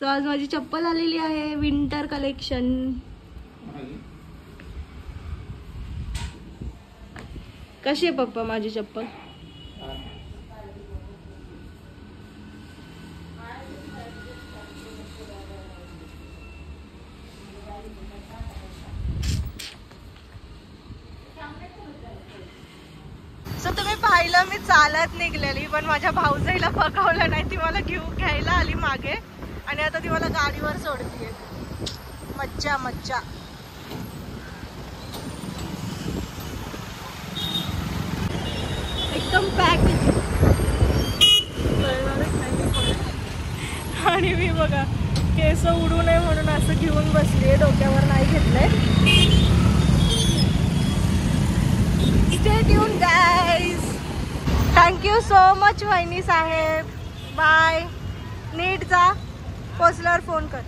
तो आज माझी चप्पल आलेली आहे विंटर कलेक्शन. कशी आहे पप्पा माझी चप्पल? सो तुम्ही पाहिलं मी चालत निघलेली, पण माझ्या भाऊजाईला बघवलं नाही. ती मला घ्यायला आली मागे आणि आता ती मला गाडीवर सोडतीये. मज्जा मज्जा. एकदम पॅक. आणि मी बघा केस उडू नये म्हणून असं घेऊन बसलीये, डोक्यावर नाही घेतलंय. Stay tuned guys. Thank you so much वहिनी साहेब. बाय. नीट जा, पोचल्यावर फोन कर.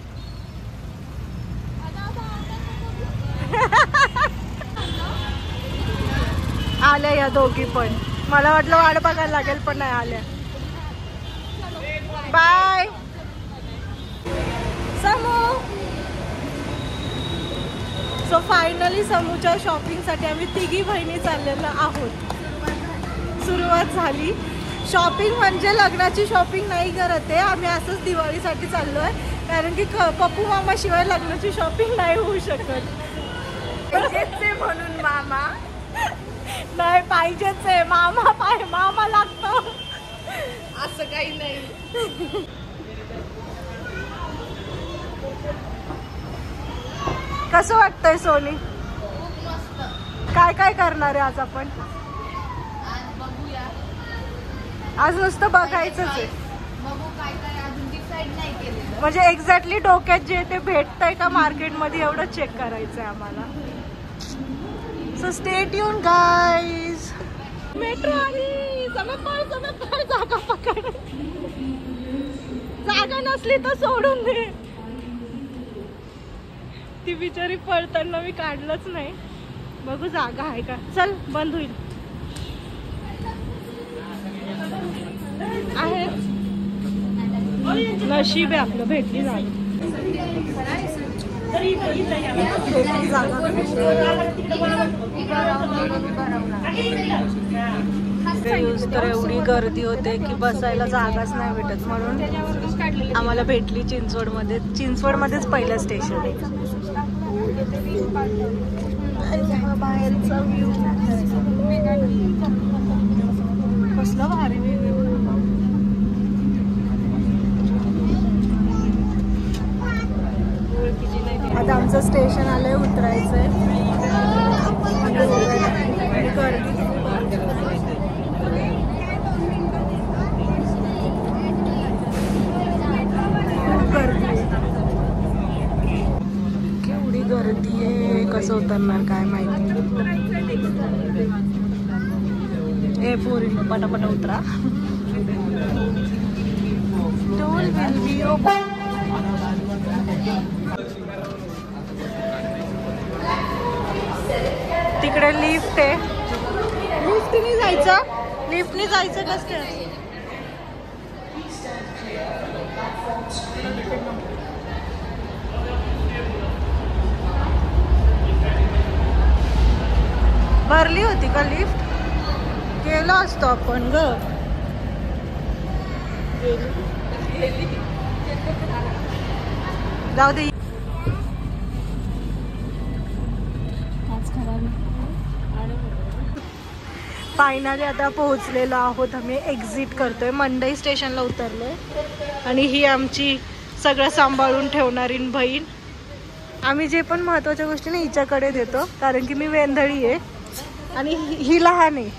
आल्या या दोघी पण. मला वाटलं वाट बघायला लागेल पण नाही आल्या. बाय समू. सो फायनली समूच्या शॉपिंगसाठी आम्ही तिघी बहिणी चाललेलो आहोत. सुरुवात झाली. शॉपिंग म्हणजे लग्नाची शॉपिंग नाही करत आहे आम्ही, असंच दिवाळीसाठी चाललोय. कारण की पप्पू मामा शिवाय लग्नाची शॉपिंग नाही होऊ शकत. म्हणून मामा नाही पाहिजेच आहे. मामा लागतो असं काही नाही. कसं वाटतंय सोनी? काय काय करणार आहे आज आपण? आज नुसतं बघायचंच आहे. म्हणजे एक्झॅक्टली डोक्यात जे ते भेटतंय का मार्केटमध्ये एवढं चेक करायचंय आम्हाला. So stay tune guys. Metro आली. जागा पकड. जागा नसली तर सोडून दे. ती बिचारी पळताना मी काढलंच नाही. बघू जागा आहे का. चल बंद होईल. आहे नशीब आहे आपलं, भेटली जागा. तर एवढी गर्दी होते की बसायला जागाच नाही भेटत, म्हणून आम्हाला भेटली चिंचवडमध्येच पहिलं स्टेशन आहे. बाहेरचा व्ह्यू कसला भारी. आता आमचं स्टेशन आलंय, उतरायचंय. केवढी गर्दी आहे, कसं उतरणार काय माहिती. ए पोरी पटापट उतरा. Toll will be open. तिकडे लिफ्ट आहे. लिफ्टनी जायचं कसं काय? भरली होती का लिफ्ट? गेलो असतो आपण ग. जाऊ दे. फायनली आता पोहोचलेलो आहोत. आम्ही एक्झिट करतोय. मंडई स्टेशनला उतरलोय आणि ही आमची सगळं सांभाळून ठेवणारी बहीण. आम्ही जे पण महत्त्वाच्या गोष्टी ना हिच्याकडे देतो, कारण की मी वेंधळी आहे आणि ही लहान आहे.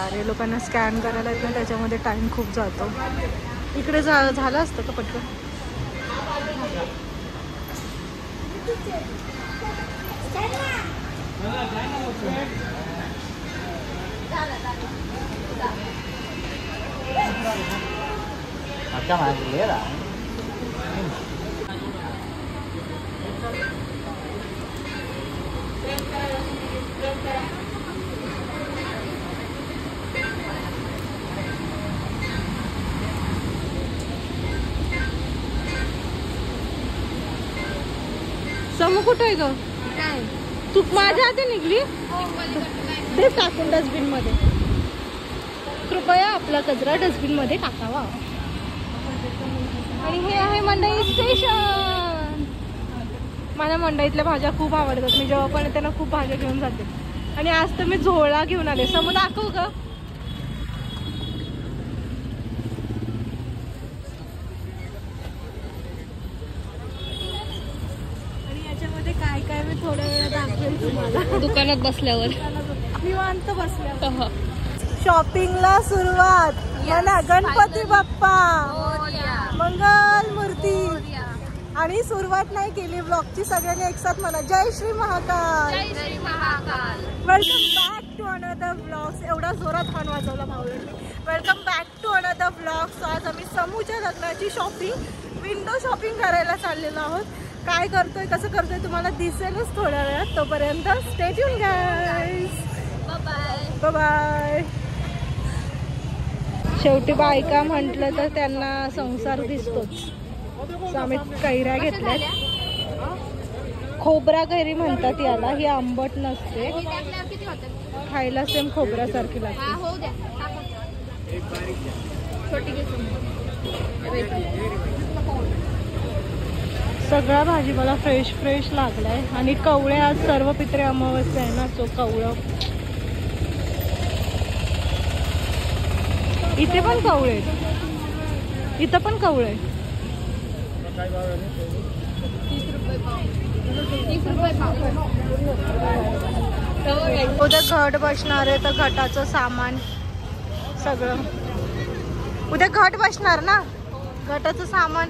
अरे लोकांना स्कॅन करायला येत ना, त्याच्यामध्ये टाइम खूप जातो. इकडे झालं असतं का पटकन. Acá más lera. मग कुठे आहे ग? तू माझ्या हाती निघली. ते टाकून डस्टबिन मध्ये. कृपया आपला कचरा डस्टबिन मध्ये टाकावा. आणि हे आहे मंडई स्टेशन. मला मंडईतल्या भाज्या खूप आवडतात. मी जेव्हा पण त्यांना खूप भाज्या घेऊन जाते. आणि आज तर मी झोळा घेऊन आले. समोर दाखवू ग. आणि याच्यामध्ये काय काय मी थोड्या वेळा दाखवेल तुम्हाला. दुकानात बसल्यावर निवांत बसल्यावर. शॉपिंगला सुरुवात. मला गणपती बाप्पा मंगल मूर्ती. आणि सुरुवात नाही केली ब्लॉगची. सगळ्यांनी एकसाथ म्हणा जय Shri Mahakal. Welcome back to another blogs. एवढा जोरात हॉर्न वाजवला भावलं. Welcome back to another blogs. आज आम्ही समूच्या लग्नाची शॉपिंग विंडो शॉपिंग करायला चाललेलो आहोत. काय करतोय कसं करतोय तुम्हाला दिसेलच थोड्या वेळात. तोपर्यंत stay tune guys. Bye bye. शेवटी बायका म्हटलं तर त्यांना संसार दिसतोच. आम्ही कैऱ्या घेतल्या. खोबरा कैरी म्हणतात याला. ही आंबट नसते. खायला सेम खोबऱ्यासारखी लागते. सगळा भाजीपाला फ्रेश फ्रेश लागलाय. आणि कवळे आज सर्व पित्रे अमावस्या आहे ना. सो कवळं. इथे पण कवळे. इथं पण कवळे. उद्या घट बसणार आहे तर घटाचं सामान सगळं. उद्या घट बसणार ना. घटाचं सामान.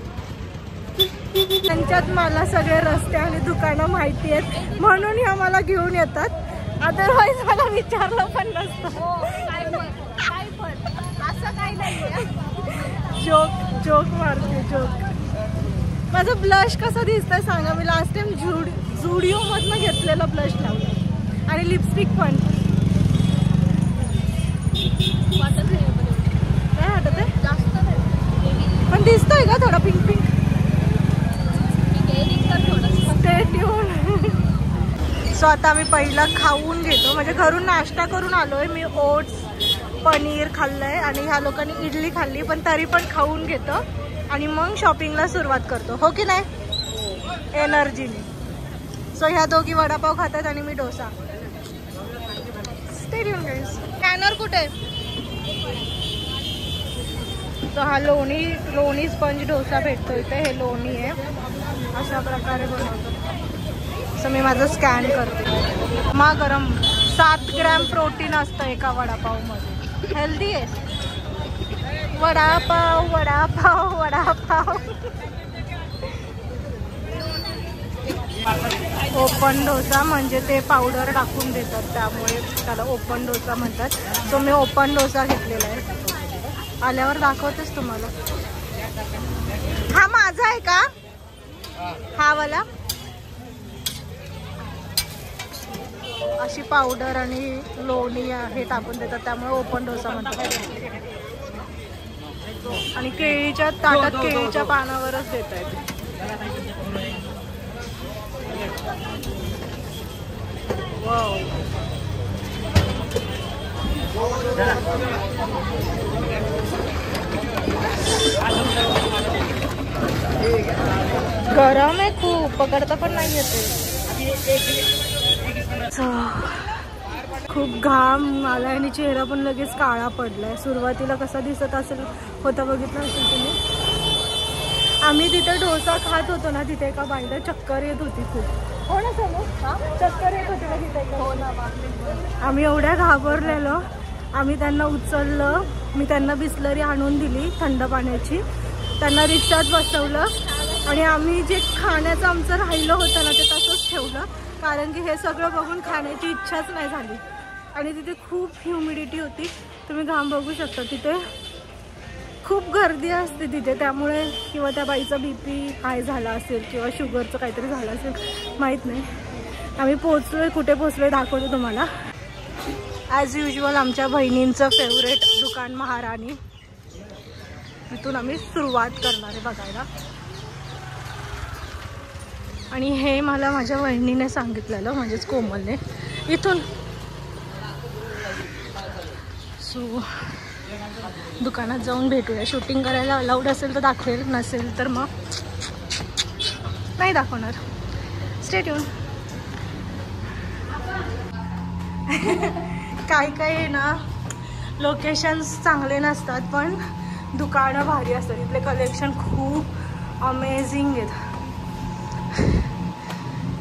त्यांच्यात मला सगळे रस्ते आणि दुकानं माहिती आहेत म्हणून ह्या मला घेऊन येतात. अदरवाईज मला विचारलं पण नसतं. असं काही नाही. जोक जोक मारते जोक. माझं ब्लश कसं दिसतंय सांगा. मी लास्ट टाइम झुडिओ मधनं घेतलेलं ब्लश लावलं. आणि लिपस्टिक पण. काय वाटत आहे जास्त पण दिसतोय का थोडा पिंक पिंक. सो आता आम्ही पहिला खाऊन घेतो. म्हणजे घरून नाश्ता करून आलोय. मी ओट्स पनीर खाल्लंय आणि ह्या लोकांनी इडली खाल्ली. पण तरी पण खाऊन घेतो आणि मग शॉपिंगला सुरुवात करतो. हो की नाही. एनर्जीने. सो ह्या दोघी वडापाव खातात आणि मी डोसा. स्कॅनर कुठे. तो हा लोणी स्पंज डोसा भेटतो इथे. हे लोणी आहे. अशा प्रकारे बनवतो. सो मी माझं स्कॅन करते. मा गरम 7 ग्रॅम प्रोटीन असतं एका वडापाव मध्ये. हेल्दी आहे. वडापाव वडापाव वडापाव. ओपन डोसा म्हणजे ते पावडर टाकून देतात त्यामुळे त्याला ओपन डोसा म्हणतात. सो मी ओपन डोसा घेतलेला आहे. आल्यावर दाखवतेच तुम्हाला. हा माझा आहे का. हा वाला. अशी पावडर आणि लोणी हे टाकून देतात त्यामुळे ओपन डोसा म्हणतात. आणि केळीच्या ताटात केळीच्या पानावरच देत आहेत. गरम आहे खूप. पकडता पण नाही येते. खूप घाम आलाय आणि चेहरा पण लगेच काळा पडलाय. सुरुवातीला कसा दिसत असेल होता बघितलं असेल तुम्ही. आम्ही तिथे डोसा खात होतो ना तिथे एका बाईला चक्कर येत होती खूप. हो ना समोर चक्कर येत होती ना तिथे. हो ना. आम्ही एवढ्या घाबरलेलो. आम्ही त्यांना उचललं. मी त्यांना बिस्लरी आणून दिली थंड पाण्याची. त्यांना रिक्षात बसवलं आणि आम्ही जे खाण्याचं आमचं राहिलं होतं ना ते तसंच ठेवलं. कारण की हे सगळं बघून खाण्याची इच्छाच नाही झाली. आणि तिथे खूप ह्युमिडिटी होती. तुम्ही घाम बघू शकता. तिथे खूप गर्दी असते तिथे. त्यामुळे किंवा त्या बाईचा BP हाय झाला असेल किंवा शुगरचं काहीतरी झालं असेल माहीत नाही. आम्ही पोचलोय. कुठे पोचलोय दाखवतो तुम्हाला. ॲज युजल आमच्या बहिणींचं फेवरेट दुकान महाराणी. इथून आम्ही सुरुवात करणार आहे बघायला. आणि हे मला माझ्या वहिनीने सांगितलेलं, म्हणजेच कोमलने, इथून. सो दुकानात जाऊन भेटूया. शूटिंग करायला अलाउड असेल तर दाखवेल, नसेल तर मग नाही दाखवणार. Stay tune. काय ना लोकेशन्स चांगले नसतात पण दुकानं भारी असतात. इथले कलेक्शन खूप अमेझिंग आहेत.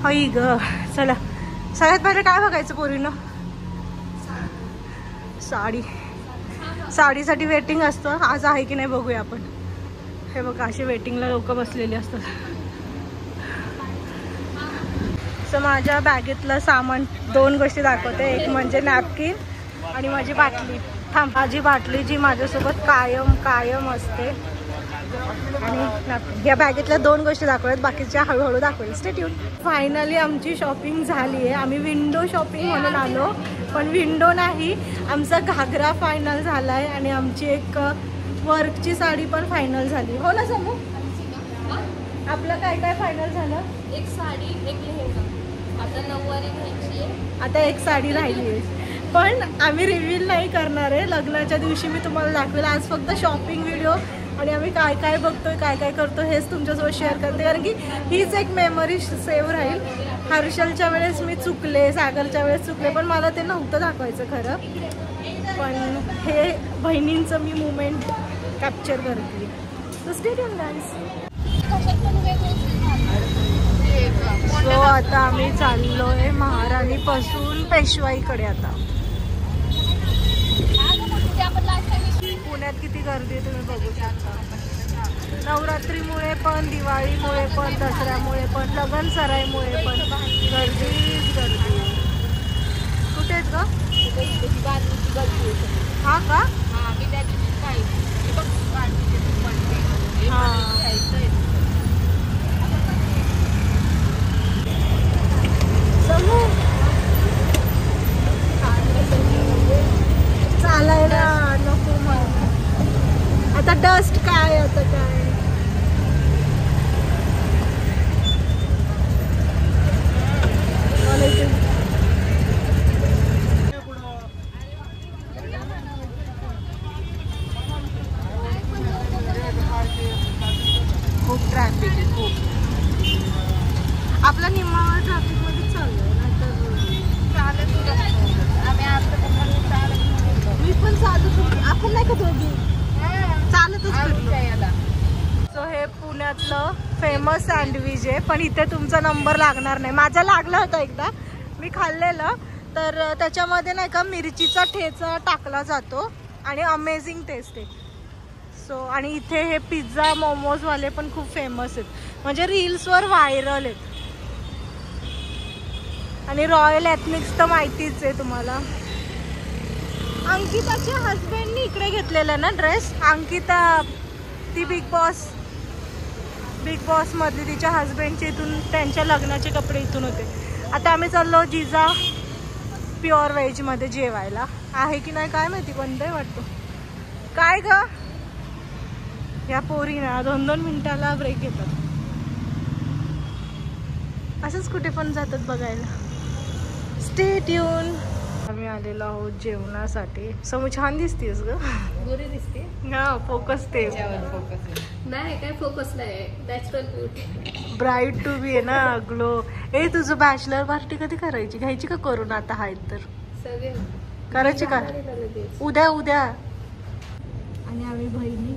हई ग, चला सगळ्यात पहिले काय बघायचं पोरीनं? साडीसाठी वेटिंग असतं. आज आहे की नाही बघूया आपण. हे बघा अशी वेटिंगला लोक बसलेली असतात. सो माझ्या बॅगेतलं सामान 2 गोष्टी दाखवते. एक म्हणजे नॅपकिन आणि माझी बाटली. माझी बाटली जी माझ्यासोबत कायम असते. आणि या बॅगेतल्या 2 गोष्टी दाखवल्यात, बाकीच्या हळूहळू दाखवेल. Stay tune. फायनली आमची शॉपिंग झाली आहे. आम्ही विंडो शॉपिंग म्हणून आलो, पण विंडो नाही, आमचा घागरा फायनल झाला आहे. आणि आमची एक वर्कची साडी पण फायनल झाली. हो ना समू? आपलं काय फायनल झालं? एक साडी, एक लेहेंगा. आता नऊवारी घ्यायची आहे. आता एक साडी राहिली आहे, पण आम्ही रिव्हील नाही करणार आहे. लग्नाच्या दिवशी मी तुम्हाला दाखवेल. आज फक्त शॉपिंग व्हिडिओ आणि आम्ही काय बघतोय, काय करतो हेच तुमच्यासोबत शेअर करते, कारण की हीच एक मेमरी सेव्ह राहील. हर्षलच्या वेळेस मी चुकले, सागरच्या वेळेस चुकले, पण मला ते नव्हतं दाखवायचं खरं. पण हे बहिणींचं मी मुमेंट कॅप्चर करते. So stay tune guys. So आता आम्ही चाललोय महाराणीपासून पेशवाईकडे. आता पुण्यात किती गर्दी आहे तुम्ही बघू शकता. नवरात्रीमुळे पण, दिवाळीमुळे पण, दसऱ्यामुळे पण, लग्न सराईमुळे पण गर्दीच गर्दी. कुठे आहेत ग? हा का? चालायला नको मला आता. डस्ट काय आता काय. खूप ट्रॅफिक आहे, खूप. आपला निम्मा ट्रॅफिक मध्ये चाललोय. मी पण चालत होती. आपण नाही का दोघी चालतच फिरलो. सो हे पुण्यातलं फेमस सँडविच आहे, पण इथे तुमचा नंबर लागणार नाही. माझा लागला होता एकदा, मी खाल्लेलं. तर त्याच्यामध्ये नाही का मिरचीचा ठेचा टाकला जातो आणि अमेझिंग टेस्ट आहे. सो आणि इथे हे पिझ्झा मोमोजवाले पण खूप फेमस आहेत, म्हणजे रील्सवर व्हायरल आहेत. आणि रॉयल एथनिक्स तर माहितीच आहे तुम्हाला. अंकिताच्या हस्बंडनी इकडे घेतलेला ना ड्रेस. अंकिता ती बिग बॉस मधली, तिच्या हस्बंडचे इथून, त्यांच्या लग्नाचे कपडे इथून होते. आता आम्ही चाललो जिजा प्युअर व्हेज मध्ये जेवायला. आहे की नाही काय माहिती, बंद आहे वाटतं. काय ग या पोरी ना 2-2 मिनिटाला ब्रेक घेतात. असंच कुठे पण जातात बघायला. Stay tune. आम्ही आलेलो आहोत जेवणासाठी. समू छान दिसतेस ग. गोरी दिसते. हा, फोकस ते फोकस नाही, काय फोकस नाही, natural beauty. Bright to be आहे ना, ग्लो. ए तुझं बॅचलर पार्टी कधी करायची? घ्यायची का करून? आता आहेत तर सगळे करायची का? उद्या. आणि आम्ही बहिणी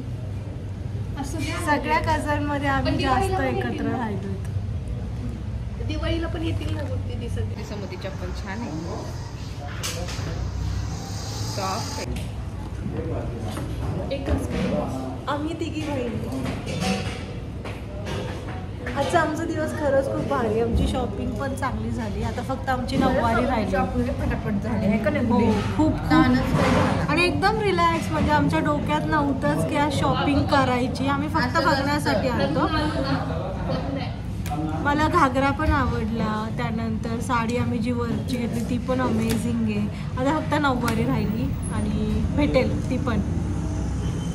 सगळ्या कझन मध्ये आम्ही जास्त एकत्र राहिलो. दिवाळीला पण येतील ना कुठली दिसत. समोरची चप्पल छान आहे, सॉफ्ट आहे. एकच आम्ही तिघी बहिणी. आजचा आमचा दिवस खरंच खूप भारी. आमची शॉपिंग पण चांगली झाली. आता फक्त आमची नऊवारी राहिली. पटापट झाली खूप आणि एकदम रिलॅक्स. म्हणजे आमच्या डोक्यात नव्हतंच की आज शॉपिंग करायची. आम्ही फक्त बघण्यासाठी आलो. मला घागरा पण आवडला. त्यानंतर साडी आम्ही जी वरची घेतली ती पण अमेझिंग आहे. आता फक्त नऊवारी राहिली आणि भेटेल ती पण.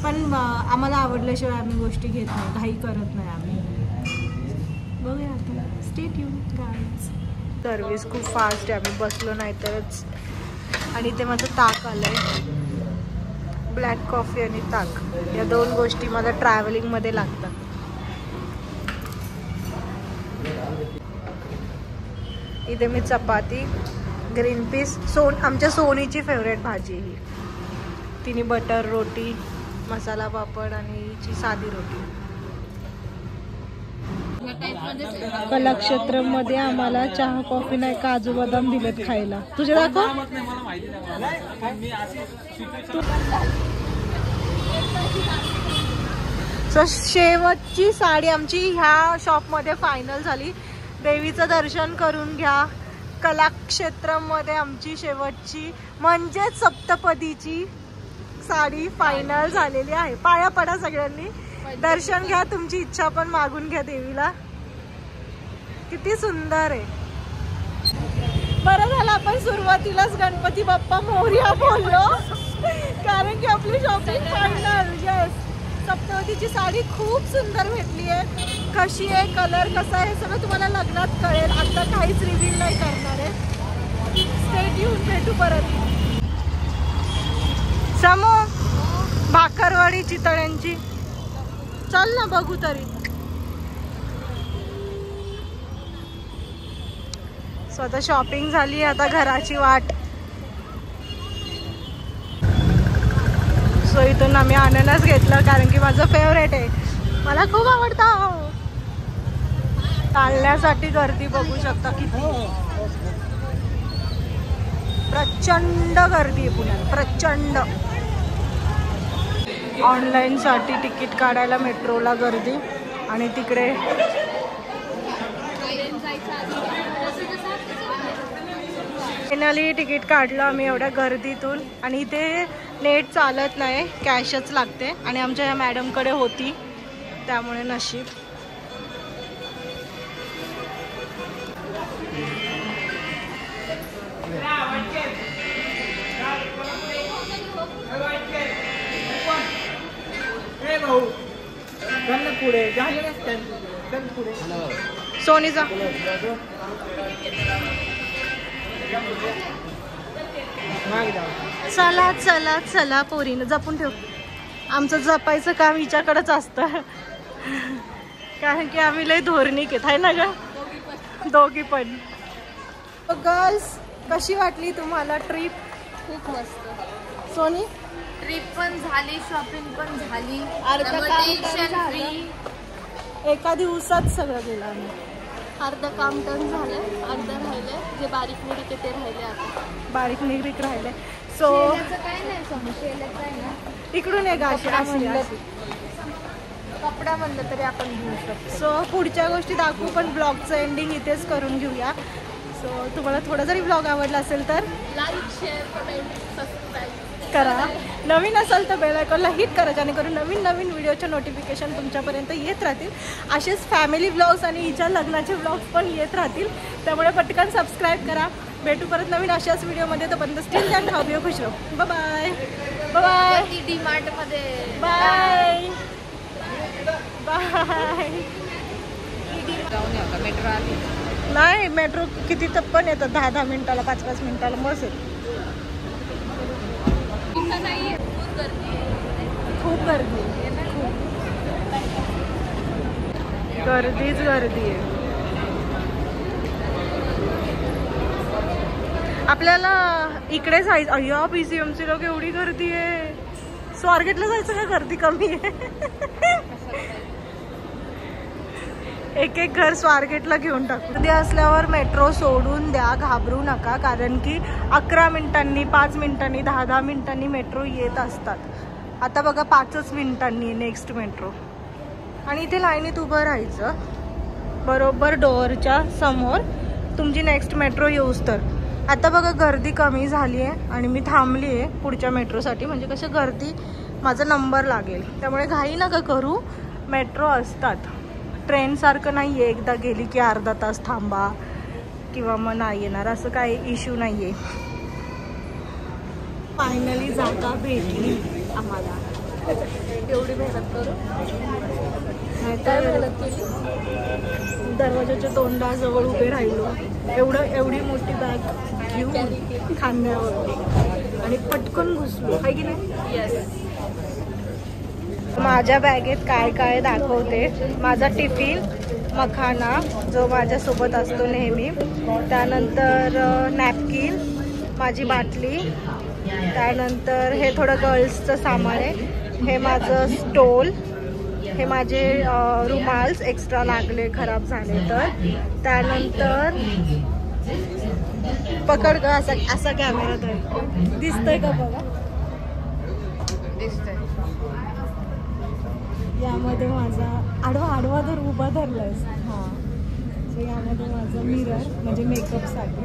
आम्हाला आवडल्याशिवाय आम्ही गोष्टी घेत नाही, घाई करत नाही आम्ही. बघूया आता. Stay tune guys. सर्विस खूप फास्ट आहे, आम्ही बसलो नाही तरच. आणि ते माझं ताक आलंय, ब्लॅक कॉफी आणि ताक, या 2 गोष्टी मला ट्रॅव्हलिंगमध्ये लागतात. इथे मी चपाती, ग्रीन पीस, आमच्या सोनीची फेवरेट भाजी ही. तिने बटर रोटी, मसाला पापड आणि हिची साधी रोटी. कलाक्षेत्रमध्ये आम्हाला चहा कॉफी नाही, काजू बदाम दिलेत खायला. तुझे दाखव. सो शेवटची साडी आमची ह्या शॉपमध्ये फायनल झाली. देवीचं दर्शन करून घ्या. कलाक्षेत्रमध्ये आमची शेवटची म्हणजेच सप्तपदीची साडी फायनल झालेली आहे. पाया पडा सगळ्यांनी, दर्शन घ्या, तुमची इच्छा पण मागून घ्या देवीला. किती सुंदर आहे. बरं झालं आपण सुरुवातीलाच गणपती बाप्पा मोरया बोललो, कारण की आपली शॉपिंग फायनल. यस, सप्तपदीची साडी खूप सुंदर भेटली आहे. कशी आहे, कलर कसा आहे, सगळं तुम्हाला लग्नात कळेल. आता काहीच रिव्हील नाही करणार आहे. स्टे ट्यून, भेटू परत. समो भाकरवाडी चितळ्यांची, चल ना बघू तरी. स्वतः शॉपिंग झाली, आता घराची वाट. सो इथून आम्ही अननस घेतलं, कारण की माझं फेवरेट आहे, मला खूप आवडतं. चालण्यासाठी गर्दी बघू शकता किती. प्रचंड गर्दी आहे पुण्यात, प्रचंड. ऑनलाईनसाठी तिकीट काढायला मेट्रोला गर्दी, आणि तिकडे फायनली तिकीट काढलं आम्ही एवढ्या गर्दीतून. आणि इथे नेट चालत नाही, कॅशच लागते, आणि आमच्या ह्या मॅडमकडे होती, त्यामुळे नशीब. सोनीचा चला चला चला पोरीनं जपून ठेव. आमचं जपायचं काम हिच्याकडेच असतं, कारण की आम्ही लय धोरणिक आहेत, आहे ना ग दोघी पण. गर्ल्स, कशी वाटली तुम्हाला ट्रिप? खूप मस्त. सोनी, ट्रिप पण झाली, शॉपिंग पण झाली, टेन्शन फ्री. एका दिवसात सगळं गेलं आम्ही. अर्धं काम टर्न झालं, अर्धं राहिलं, जे बारीक निरीक ते राहिले. आता बारीक निरीक राहिले. सो काय नाही समज, शेल्याचं आहे ना, इकडून एक कपडा म्हणलं तरी आपण घेऊ शकतो. सो पुढच्या गोष्टी दाखवू, पण ब्लॉगचं एंडिंग इथेच करून घेऊया. सो तुम्हाला थोडा जरी ब्लॉग आवडला असेल तर लाईक, शेअर, कमेंट, सबस्क्राईब करा. नवीन असेल तर बेल आयकॉनला हिट करा, जेणेकरून नवीन नवीन व्हिडिओचे नोटिफिकेशन तुमच्यापर्यंत येत राहतील. असेच फॅमिली ब्लॉग्स आणि हिच्या लग्नाचे ब्लॉग्स पण येत राहतील, त्यामुळे पटकन सबस्क्राईब करा. भेटू परत नवीन अशाच व्हिडिओमध्ये. तोपर्यंत स्टिल दॅन हॅव खुश राहू. Bye bye. डीमार्टमध्ये बाय बाय. मेट्रो आली नाही, मेट्रो किती पण येतात, 10-10 मिनिटाला, 5-5 मिनिटाला बस येत. खूप गर्दी आहे, गर्दीच गर्दी आहे. आपल्याला इकडे जायचं. अय्या, PCMC ला केवढी गर्दी आहे. स्वारगेटला जायचं का, गर्दी कमी आहे. एक एक घर स्वारगेटला घेऊन टाकू. गर्दी असल्यावर मेट्रो सोडून द्या, घाबरू नका, कारण की 11 मिनिटांनी, 5 मिनिटांनी, 10-10 मिनिटांनी मेट्रो येत असतात. आता बघा 5च मिनिटांनी नेक्स्ट मेट्रो. आणि इथे लाईनीत उभं राहायचं, बरोबर डोअरच्या समोर तुमची नेक्स्ट मेट्रो येऊस तर. आता बघा गर्दी कमी झाली आहे, आणि मी थांबली आहे पुढच्या मेट्रोसाठी, म्हणजे कसं गर्दी माझा नंबर लागेल. त्यामुळे घाई नका करू, मेट्रो असतात. ट्रेनसारखं नाही आहे, एकदा गेली की अर्धा तास थांबा किंवा मग नाही येणार, असं काही इश्यू नाही आहे. फायनली जागा भेटली आम्हाला. एवढी मेहनत करू. नाहीतर मेहनत केली. दरवाजाच्या तोंडाजवळ उभे राहिलो, एवढी मोठी बॅग घेऊन खांद्यावर आणि पटकन घुसलो, आहे की नाही. येस. माझ्या बॅगेत काय काय दाखवते. माझा टिफिन मखाना जो माझ्यासोबत असतो नेहमी, त्यानंतर नॅपकिन, माझी बाटली, त्यानंतर हे थोडं गर्ल्सचं सामान आहे, हे माझं स्टोल, हे माझे रुमाल्स एक्स्ट्रा लागले खराब झाले तर, त्यानंतर पकड का असा कॅमेरा तर दिसतंय का बघा. दिसतंय. यामध्ये माझा आडवा तर उभा धरलायस. हां, सो यामध्ये माझं मिरर म्हणजे मेकअपसाठी,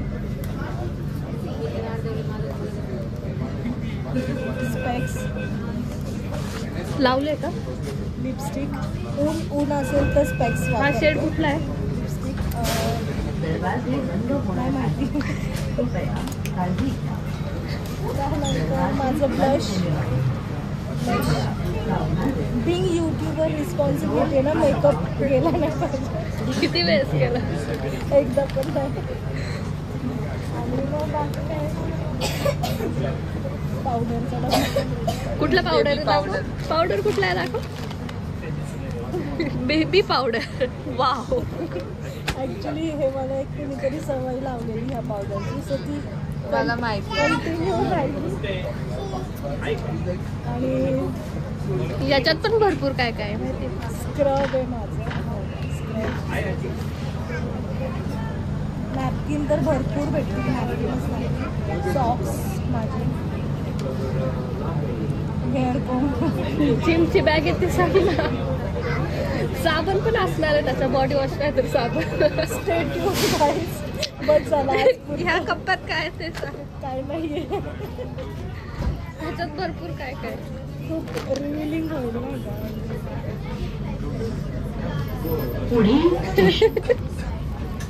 स्पेक्स लावले का? लिपस्टिक, ऊन असेल तर स्पेक्स. हा शेड कुठला आहे? लिपस्टिक नाही माहिती. त्यानंतर माझं ब्लश. बिंग यूट्यूबर रिस्पॉन्सिबिलिटी आहे ना, मेकअप गेला नाही पाहिजे. किती वेळेस केला? एकदा पण नाही. आणि मग बाकी काय, पावडरचा डबा. कुठला पावडर? पावडर कुठला आहे दाखव. Baby powder. वाव. ॲक्च्युली हे मला एक कुणीतरी सवय लावलेली ह्या पावडरची, सो ती मला माहिती. कंटिन्यू राहिली. आणि याच्यात पण भरपूर काय काय माहिती. स्क्रब आहे माझं. नॅपकिन तर भरपूर भेटते. नॅपकिनच नाही, सॉक्स माझे, हेअर कोम. जिमची बॅग येते ना. साबण पण असणार आहे त्याचा, बॉडी वॉश काय तर साबण. स्टेट्यूब गाईज. बस झाला ह्या कप्प्यात काय ते काय नाहीये. ह्याच्यात भरपूर काय काय. खूप रिव्हिलिंग होईल नाही का.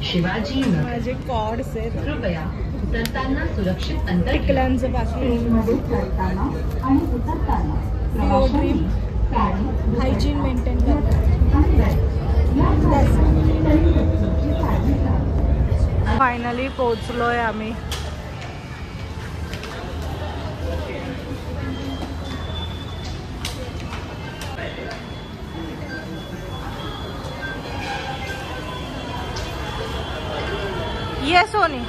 शिवाजी माझे कॉर्ड्स आहेत, कृपया उतरताना सुरक्षित अंतर टिकल्यांचं बाकी, चढताना आणि उतरताना डिओड्री, हायजीन मेंटेन करतात. फायनली पोहोचलोय आम्ही. ये सोनी.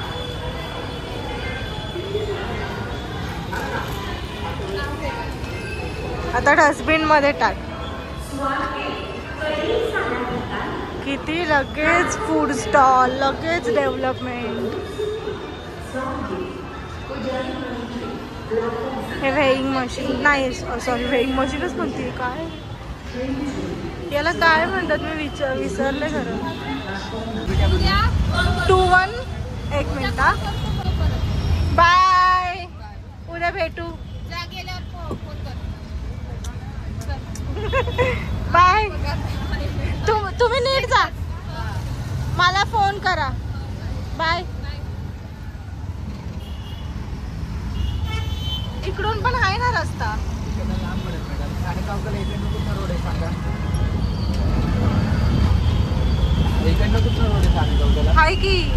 आता डस्टबिन मध्ये टाक. किती लगेच फूड स्टॉल, लगेच डेव्हलपमेंट. हे वेइंग मशीन नाही, सॉरी वेइंग मशीनच म्हणते. काय याला काय म्हणतात मी विसरले खरं. 21 एक मिनिट. बाय, उद्या भेटू. बाय. तुम्ही नीट जा, मला फोन करा. बाय. इकडून पण आहे ना रस्ता. हाय की